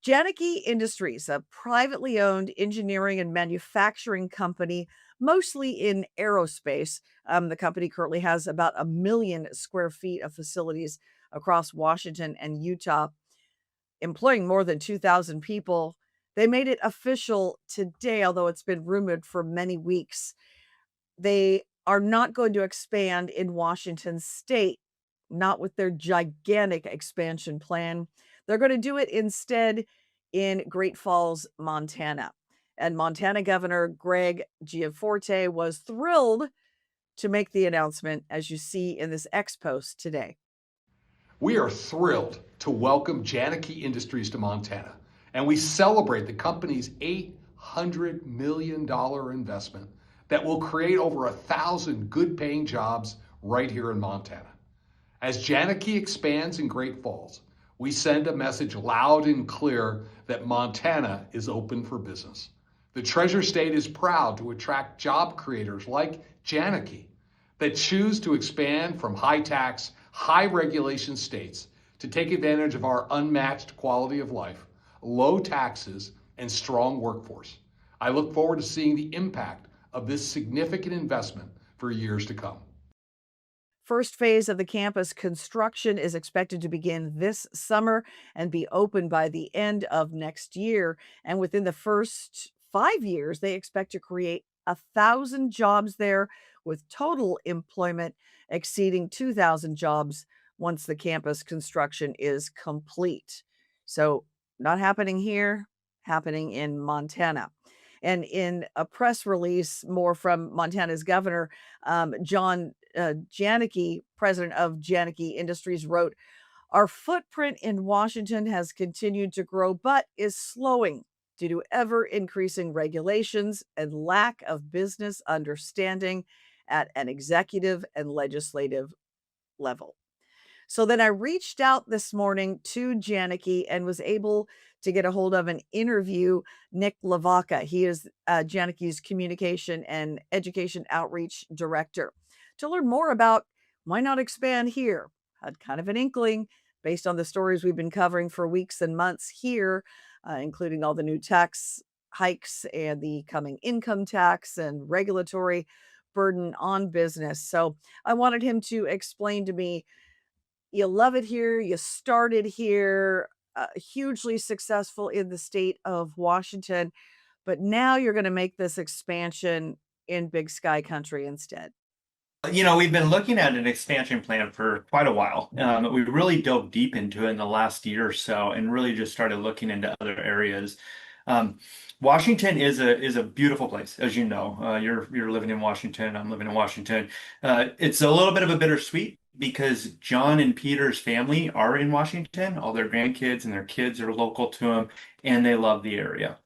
Janicki Industries, a privately owned engineering and manufacturing company, mostly in aerospace. The company currently has about 1 million square feet of facilities across Washington and Utah, employing more than 2,000 people. They made it official today, although it's been rumored for many weeks. They are not going to expand in Washington state, not with their gigantic expansion plan. They're going to do it instead in Great Falls, Montana. And Montana Governor Greg Gianforte was thrilled to make the announcement, as you see in this X post today. We are thrilled to welcome Janicki Industries to Montana, and we celebrate the company's $800 million investment that will create over 1,000 good paying jobs right here in Montana. As Janicki expands in Great Falls, we send a message loud and clear that Montana is open for business. The Treasure State is proud to attract job creators like Janicki that choose to expand from high tax, high regulation states to take advantage of our unmatched quality of life, low taxes, and strong workforce. I look forward to seeing the impact of this significant investment for years to come. First phase of the campus construction is expected to begin this summer and be open by the end of next year. And within the first 5 years, they expect to create 1,000 jobs there, with total employment exceeding 2,000 jobs once the campus construction is complete. So, not happening here, happening in Montana. And in a press release, more from Montana's governor, John Janicki, president of Janicki Industries, wrote, "Our footprint in Washington has continued to grow, but is slowing due to ever increasing regulations and lack of business understanding at an executive and legislative level." So then I reached out this morning to Janicki and was able to get a hold of and interview Nick Lavaca. He is Janicki's communication and education outreach director, to learn more about why not expand here. Had kind of an inkling based on the stories we've been covering for weeks and months here, including all the new tax hikes and the coming income tax and regulatory burden on business. So I wanted him to explain to me, you love it here, you started here, hugely successful in the state of Washington, but now you're going to make this expansion in Big Sky Country instead. We've been looking at an expansion plan for quite a while. We really dove deep into it in the last year or so and really just started looking into other areas. Washington is a beautiful place, as you know. You're living in Washington. I'm living in Washington. It's a little bit of a bittersweet because John and Peter's family are in Washington. All their grandkids and their kids are local to them, and they love the area.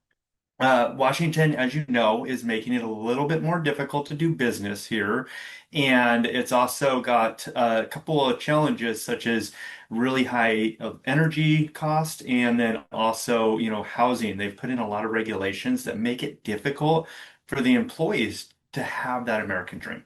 Washington, as you know, is making it a little bit more difficult to do business here. And it's also got a couple of challenges, such as really high energy cost and then also, housing. They've put in a lot of regulations that make it difficult for the employees to have that American dream,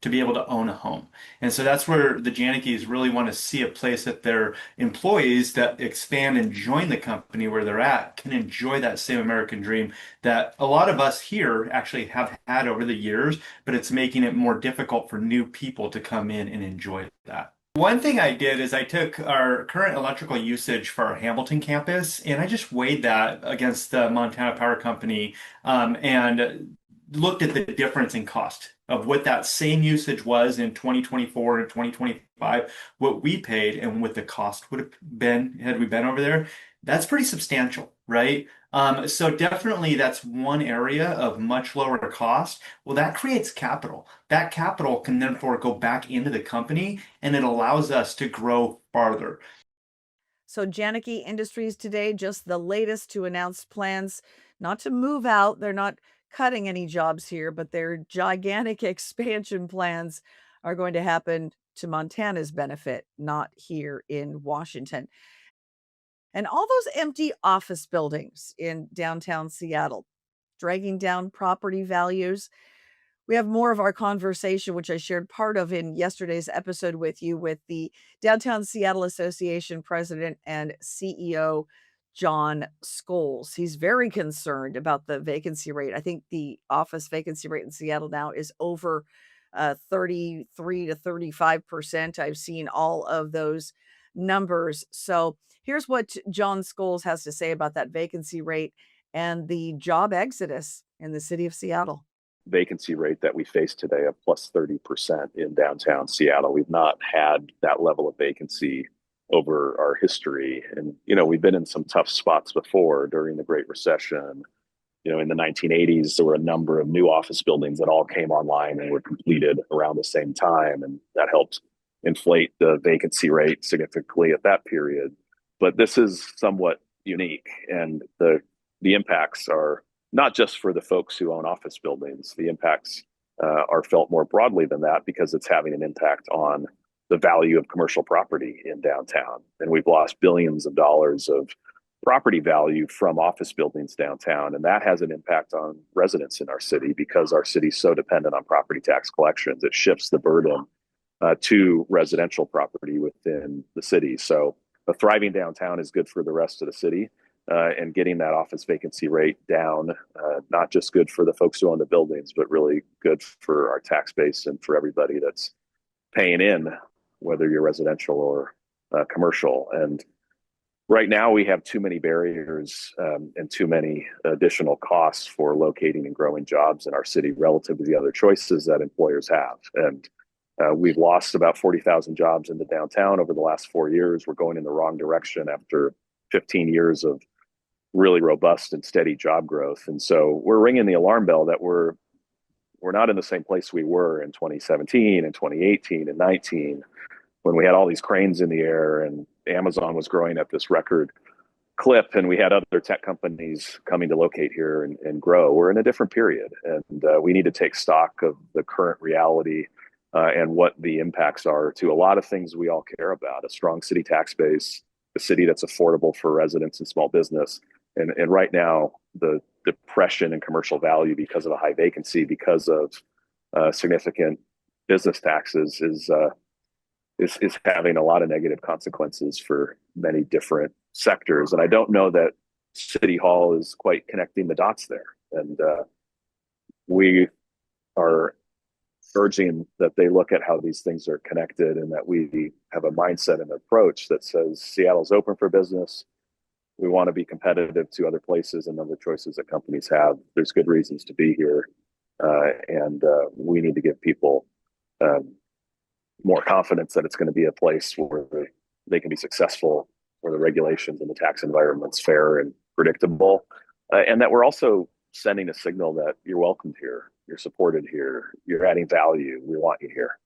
to be able to own a home. And so that's where the Janickis really want to see a place that their employees that expand and join the company where they're at can enjoy that same American dream that a lot of us here actually have had over the years, but it's making it more difficult for new people to come in and enjoy that. One thing I did is I took our current electrical usage for our Hamilton campus and I just weighed that against the Montana Power Company and looked at the difference in cost of what that same usage was in 2024 and 2025, what we paid and what the cost would have been had we been over there. That's pretty substantial, right? So definitely that's one area of much lower cost. Well, that creates capital. That capital can therefore go back into the company and it allows us to grow farther. So Janicki Industries today, just the latest to announce plans not to move out. They're not cutting any jobs here, but their gigantic expansion plans are going to happen to Montana's benefit, not here in Washington. And all those empty office buildings in downtown Seattle, dragging down property values. We have more of our conversation, which I shared part of in yesterday's episode with you, with the Downtown Seattle Association president and CEO, John Scholes. He's very concerned about the vacancy rate. I think the office vacancy rate in Seattle now is over 33 to 35%. I've seen all of those numbers. So here's what John Scholes has to say about that vacancy rate and the job exodus in the city of Seattle. Vacancy rate that we face today of plus 30% in downtown Seattle. We've not had that level of vacancy over our history. And, we've been in some tough spots before during the Great Recession. In the 1980s, there were a number of new office buildings that all came online and were completed around the same time. And that helped inflate the vacancy rate significantly at that period. But this is somewhat unique. And the impacts are not just for the folks who own office buildings. The impacts are felt more broadly than that because it's having an impact on the value of commercial property in downtown. And we've lost billions of dollars of property value from office buildings downtown. And that has an impact on residents in our city because our city is so dependent on property tax collections. It shifts the burden to residential property within the city. So a thriving downtown is good for the rest of the city. And getting that office vacancy rate down, not just good for the folks who own the buildings, but really good for our tax base and for everybody that's paying in, whether you're residential or commercial. And right now we have too many barriers and too many additional costs for locating and growing jobs in our city relative to the other choices that employers have. And we've lost about 40,000 jobs in the downtown over the last 4 years. We're going in the wrong direction after 15 years of really robust and steady job growth. And so we're ringing the alarm bell that we're not in the same place we were in 2017 and 2018 and 19 when we had all these cranes in the air and Amazon was growing at this record clip and we had other tech companies coming to locate here and grow. We're in a different period and we need to take stock of the current reality and what the impacts are to a lot of things we all care about: a strong city tax base, a city that's affordable for residents and small business. And right now, the depression in commercial value because of a high vacancy, because of significant business taxes, is having a lot of negative consequences for many different sectors. And I don't know that City Hall is quite connecting the dots there. And we are urging that they look at how these things are connected and that we have a mindset and approach that says Seattle's open for business. We want to be competitive to other places and other choices that companies have. There's good reasons to be here. And we need to give people more confidence that it's going to be a place where they can be successful, where the regulations and the tax environment's fair and predictable. And that we're also sending a signal that you're welcomed here, you're supported here, you're adding value, we want you here.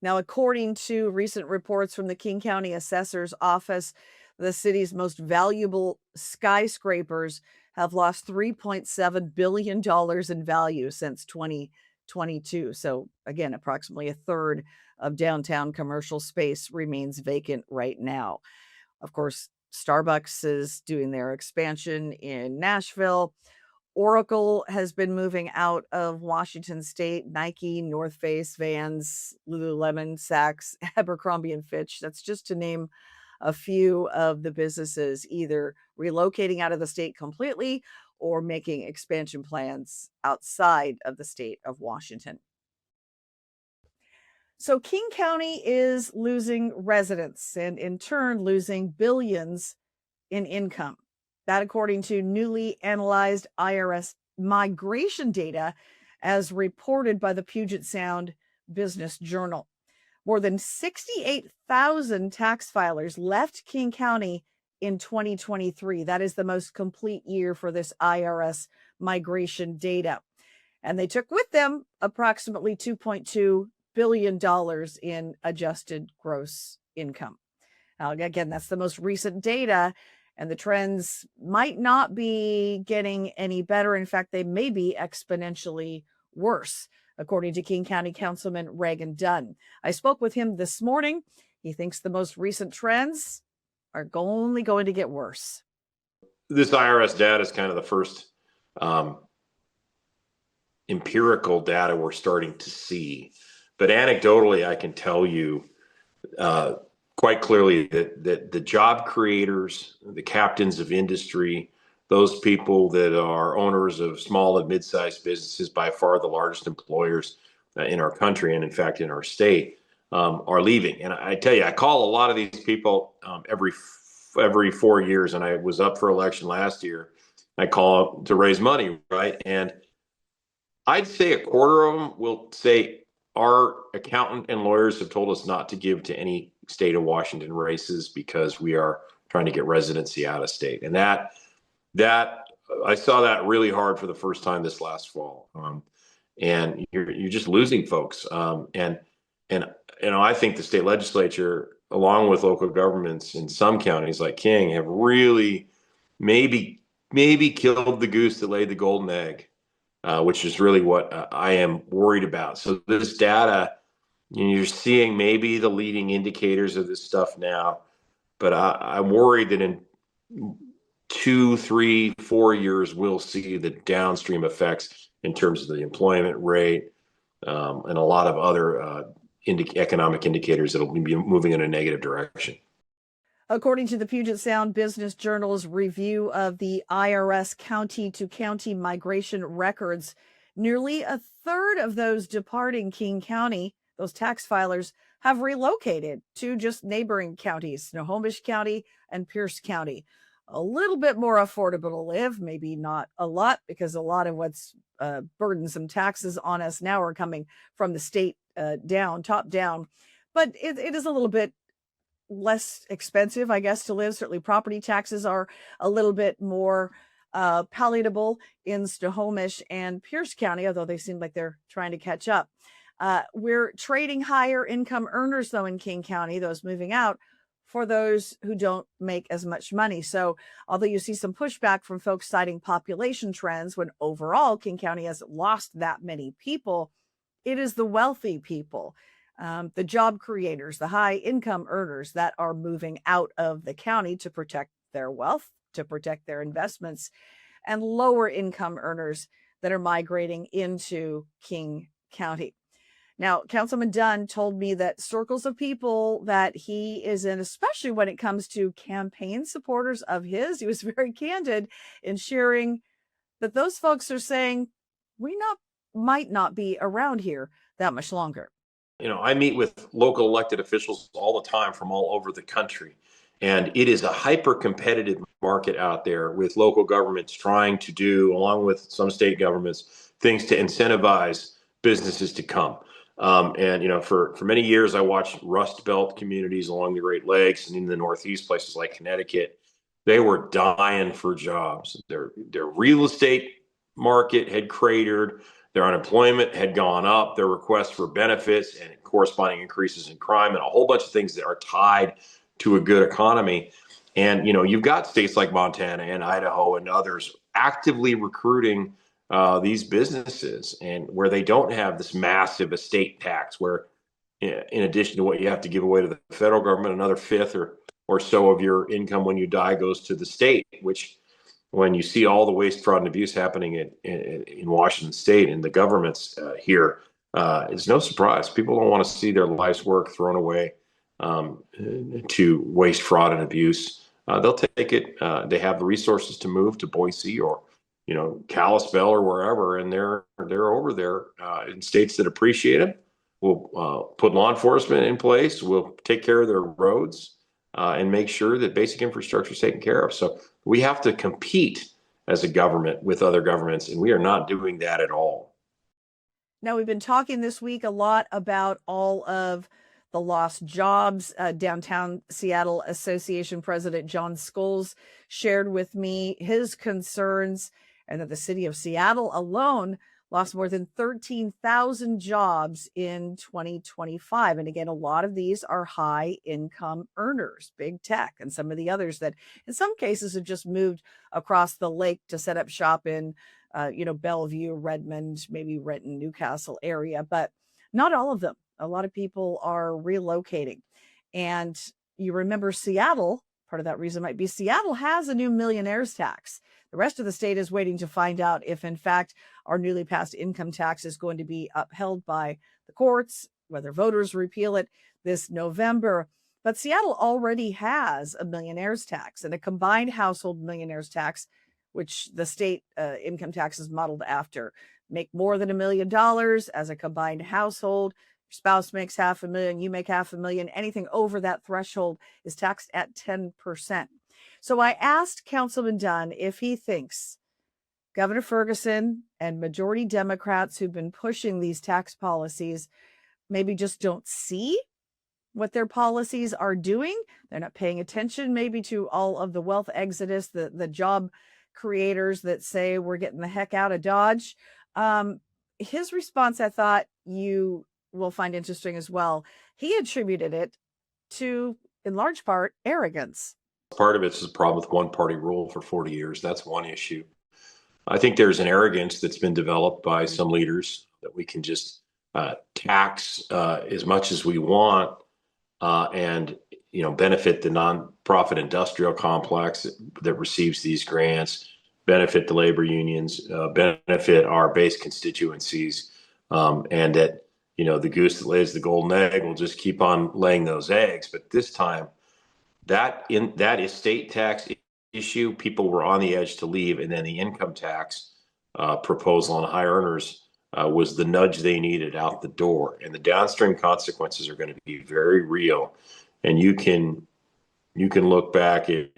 Now, according to recent reports from the King County Assessor's Office, the city's most valuable skyscrapers have lost $3.7 billion in value since 2022. So again, approximately a third of downtown commercial space remains vacant right now. Of course, Starbucks is doing their expansion in Nashville. Oracle has been moving out of Washington State. Nike, North Face, Vans, Lululemon, Saks, Abercrombie and Fitch. That's just to name a few of the businesses either relocating out of the state completely or making expansion plans outside of the state of Washington. So King County is losing residents and in turn losing billions in income. That according to newly analyzed IRS migration data as reported by the Puget Sound Business Journal. More than 68,000 tax filers left King County in 2023. That is the most complete year for this IRS migration data. And they took with them approximately $2.2 billion in adjusted gross income. Now, again, that's the most recent data, and the trends might not be getting any better. In fact, they may be exponentially worse, according to King County Councilman Reagan Dunn. I spoke with him this morning. He thinks the most recent trends are only going to get worse. This IRS data is kind of the first empirical data we're starting to see. But anecdotally, I can tell you quite clearly that the job creators, the captains of industry, those people that are owners of small and mid-sized businesses, by far the largest employers in our country and in fact in our state, are leaving. And I tell you, I call a lot of these people every 4 years, and I was up for election last year. I call to raise money, right? And I'd say a quarter of them will say our accountant and lawyers have told us not to give to any state of Washington races because we are trying to get residency out of state. And that I saw that really hard for the first time this last fall. And you're just losing folks. And I think the state legislature, along with local governments in some counties like King, have really maybe killed the goose that laid the golden egg. Which is really what I am worried about. So this data, you're seeing maybe the leading indicators of this stuff now, but I'm worried that in 2, 3, 4 years, we'll see the downstream effects in terms of the employment rate and a lot of other economic indicators that will be moving in a negative direction. According to the Puget Sound Business Journal's review of the IRS county-to-county migration records, nearly a third of those departing King County, those tax filers, have relocated to just neighboring counties, Snohomish County and Pierce County. A little bit more affordable to live, maybe not a lot, because a lot of what's burdensome taxes on us now are coming from the state top down. But it is a little bit less expensive, I guess, to live. Certainly property taxes are a little bit more palatable in Snohomish and Pierce County, although they seem like they're trying to catch up. We're trading higher income earners, though, in King County, those moving out, for those who don't make as much money. So although you see some pushback from folks citing population trends, when overall King County hasn't lost that many people, it is the wealthy people, the job creators, the high income earners that are moving out of the county to protect their wealth, to protect their investments, and lower income earners that are migrating into King County. Now, Councilman Dunn told me that circles of people that he is in, especially when it comes to campaign supporters of his, he was very candid in sharing that those folks are saying might not be around here that much longer. I meet with local elected officials all the time from all over the country, and it is a hyper competitive market out there with local governments trying to do, along with some state governments, things to incentivize businesses to come. And for many years, I watched Rust Belt communities along the Great Lakes and in the Northeast, places like Connecticut. They were dying for jobs. Their real estate market had cratered. Their unemployment had gone up, their requests for benefits and corresponding increases in crime and a whole bunch of things that are tied to a good economy. And, you've got states like Montana and Idaho and others actively recruiting these businesses, and where they don't have this massive estate tax where, in addition to what you have to give away to the federal government, another fifth or so of your income when you die goes to the state, which, when you see all the waste, fraud, and abuse happening in Washington State and the governments here, it's no surprise. People don't want to see their life's work thrown away to waste, fraud, and abuse. They'll take it. They have the resources to move to Boise or, Kalispell or wherever, and they're over there in states that appreciate it. We'll put law enforcement in place. We'll take care of their roads and make sure that basic infrastructure is taken care of. So we have to compete as a government with other governments, and we are not doing that at all. Now, we've been talking this week a lot about all of the lost jobs. Downtown Seattle Association President John Scholes shared with me his concerns, and that the city of Seattle alone lost more than 13,000 jobs in 2025. And again, a lot of these are high income earners, big tech, and some of the others that in some cases have just moved across the lake to set up shop in, Bellevue, Redmond, maybe Renton, Newcastle area, but not all of them. A lot of people are relocating. And you remember Seattle, part of that reason might be Seattle has a new millionaires tax. The rest of the state is waiting to find out if, in fact, our newly passed income tax is going to be upheld by the courts, whether voters repeal it this November. But Seattle already has a millionaire's tax and a combined household millionaire's tax, which the state income tax is modeled after. Make more than $1 million as a combined household. Your spouse makes $500,000, you make $500,000. Anything over that threshold is taxed at 10%. So I asked Councilman Dunn if he thinks Governor Ferguson and majority Democrats who've been pushing these tax policies maybe just don't see what their policies are doing. They're not paying attention maybe to all of the wealth exodus, the job creators that say we're getting the heck out of Dodge. His response, I thought you will find interesting as well. He attributed it to, in large part, arrogance. Part of it's a problem with one party rule for 40 years. That's one issue. I think there's an arrogance that's been developed by some leaders that we can just tax as much as we want and benefit the nonprofit industrial complex that receives these grants, benefit the labor unions, benefit our base constituencies, and that the goose that lays the golden egg will just keep on laying those eggs. But this time, that estate tax issue, people were on the edge to leave, and then the income tax proposal on high earners was the nudge they needed out the door. And the downstream consequences are going to be very real. And you can look back at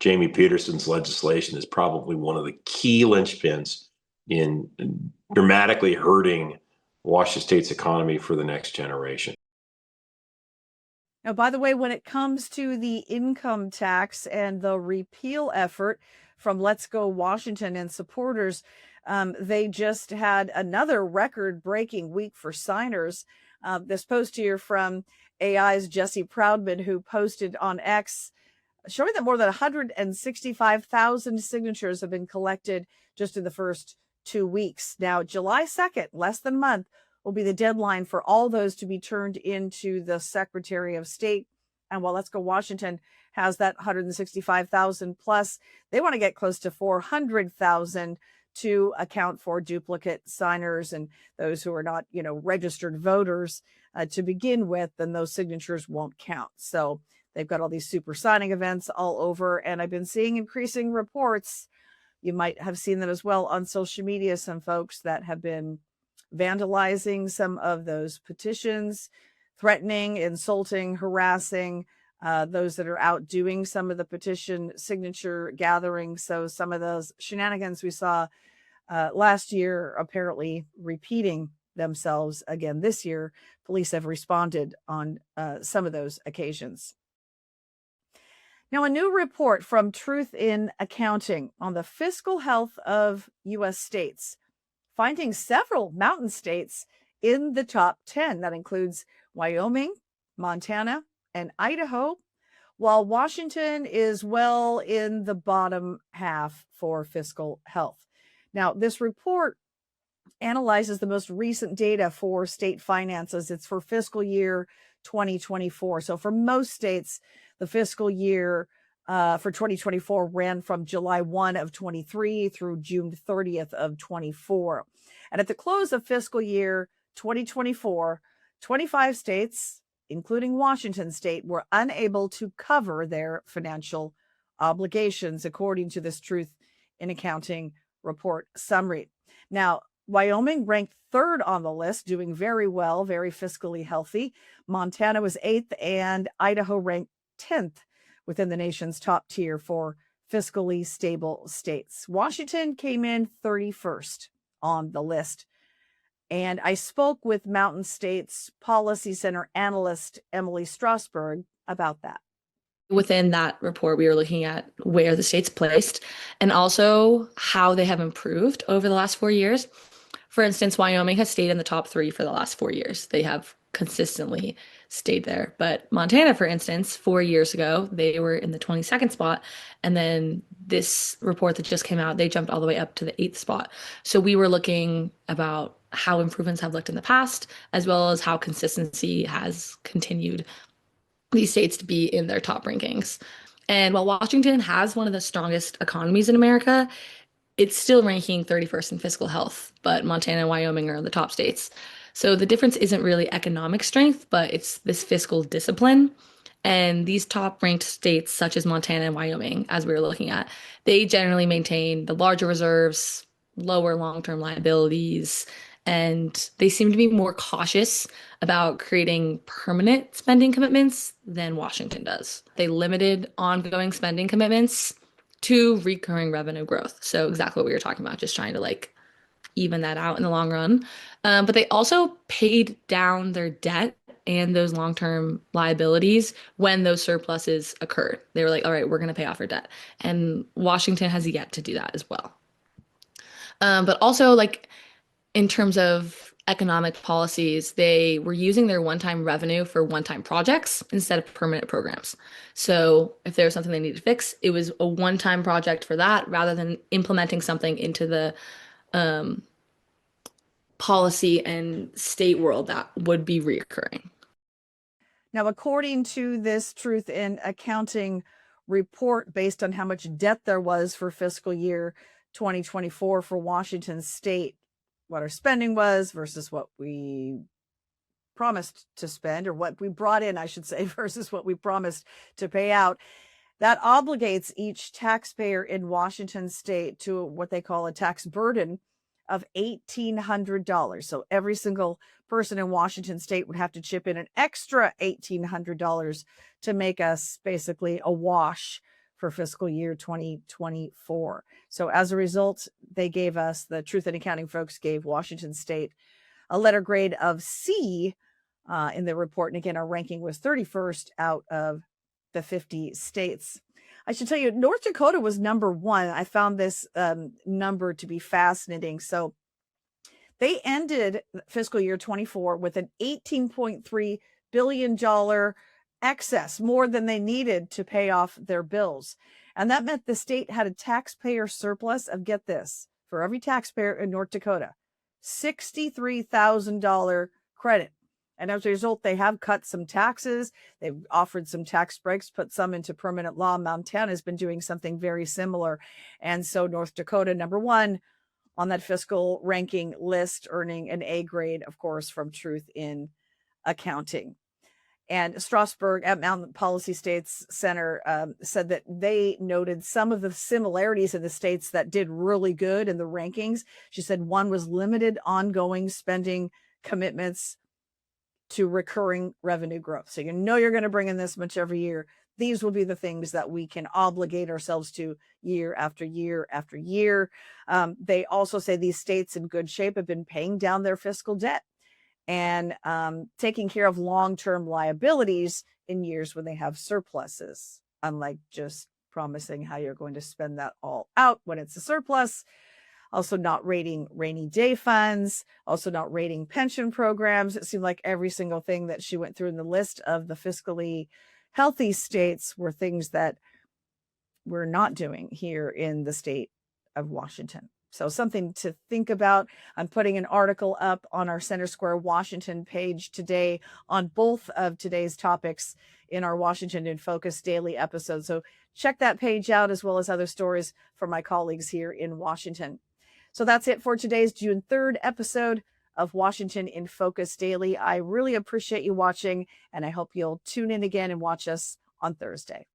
Jamie Peterson's legislation as probably one of the key linchpins in dramatically hurting Washington State's economy for the next generation. Now, by the way, when it comes to the income tax and the repeal effort from Let's Go Washington and supporters, they just had another record-breaking week for signers. This post here from AI's Jesse Proudman, who posted on X, showing that more than 165,000 signatures have been collected just in the first 2 weeks. Now, July 2nd, less than a month, will be the deadline for all those to be turned into the Secretary of State. And while Let's Go Washington has that 165,000 plus, they want to get close to 400,000 to account for duplicate signers and those who are not, registered voters to begin with, then those signatures won't count. So they've got all these super signing events all over. And I've been seeing increasing reports. You might have seen them as well on social media, some folks that have been vandalizing some of those petitions, threatening, insulting, harassing those that are out doing some of the petition signature gathering. So some of those shenanigans we saw last year apparently repeating themselves again this year. Police have responded on some of those occasions. Now, a new report from Truth in Accounting on the fiscal health of U.S. states, finding several mountain states in the top 10. That includes Wyoming, Montana, and Idaho, while Washington is well in the bottom half for fiscal health. Now, this report analyzes the most recent data for state finances. It's for fiscal year 2024. So for most states, the fiscal year for 2024 ran from July 1 of 23 through June 30th of 24. And at the close of fiscal year 2024, 25 states, including Washington State, were unable to cover their financial obligations, according to this Truth in Accounting report summary. Now, Wyoming ranked third on the list, doing very well, very fiscally healthy. Montana was eighth, and Idaho ranked 10th within the nation's top tier for fiscally stable states. Washington came in 31st on the list. And I spoke with Mountain States Policy Center analyst Emily Strasberg about that. Within that report, we were looking at where the state's placed and also how they have improved over the last 4 years. For instance, Wyoming has stayed in the top 3 for the last 4 years. They have consistently stayed there. But Montana, for instance, 4 years ago, they were in the 22nd spot. And then this report that just came out, they jumped all the way up to the 8th spot. So we were looking about how improvements have looked in the past, as well as how consistency has continued these states to be in their top rankings. And while Washington has one of the strongest economies in America, it's still ranking 31st in fiscal health, but Montana and Wyoming are the top states. So the difference isn't really economic strength, but it's this fiscal discipline. And these top ranked states, such as Montana and Wyoming, as we were looking at, they generally maintain the larger reserves, lower long-term liabilities, and they seem to be more cautious about creating permanent spending commitments than Washington does. They limited ongoing spending commitments to recurring revenue growth. So exactly what we were talking about, just trying to like even that out in the long run. But they also paid down their debt and those long-term liabilities when those surpluses occurred. They were like, all right, we're going to pay off our debt. And Washington has yet to do that as well. But also, like, in terms of economic policies, they were using their one-time revenue for one-time projects instead of permanent programs. So if there was something they needed to fix, it was a one-time project for that rather than implementing something into the um, policy and state world that would be reoccurring. Now, according to this Truth in Accounting report, based on how much debt there was for fiscal year 2024 for Washington State, what our spending was versus what we promised to spend, or what we brought in, I should say, versus what we promised to pay out, that obligates each taxpayer in Washington State to what they call a tax burden of $1,800. So every single person in Washington State would have to chip in an extra $1,800 to make us basically a wash for fiscal year 2024. So as a result, they gave us, the Truth in Accounting folks gave Washington State a letter grade of C in the report. And again, our ranking was 31st out of the 50 states. I should tell you, North Dakota was number one. I found this number to be fascinating. So they ended fiscal year 24 with an $18.3 billion excess, more than they needed to pay off their bills. And that meant the state had a taxpayer surplus of, get this, for every taxpayer in North Dakota, $63,000 credit. And as a result, they have cut some taxes. They've offered some tax breaks, put some into permanent law. Montana has been doing something very similar. And so North Dakota, number one on that fiscal ranking list, earning an A grade, of course, from Truth in Accounting. And Strasburg at Mountain Policy States Center said that they noted some of the similarities in the states that did really good in the rankings. She said one was limited ongoing spending commitments to recurring revenue growth. So you know you're going to bring in this much every year. These will be the things that we can obligate ourselves to year after year after year. They also say these states in good shape have been paying down their fiscal debt and taking care of long-term liabilities in years when they have surpluses, unlike just promising how you're going to spend that all out when it's a surplus. Also not rating rainy day funds, also not rating pension programs. It seemed like every single thing that she went through in the list of the fiscally healthy states were things that we're not doing here in the state of Washington. So something to think about. I'm putting an article up on our Center Square Washington page today on both of today's topics in our Washington in Focus daily episode. So check that page out, as well as other stories from my colleagues here in Washington. So that's it for today's June 3rd episode of Washington in Focus Daily. I really appreciate you watching, and I hope you'll tune in again and watch us on Thursday.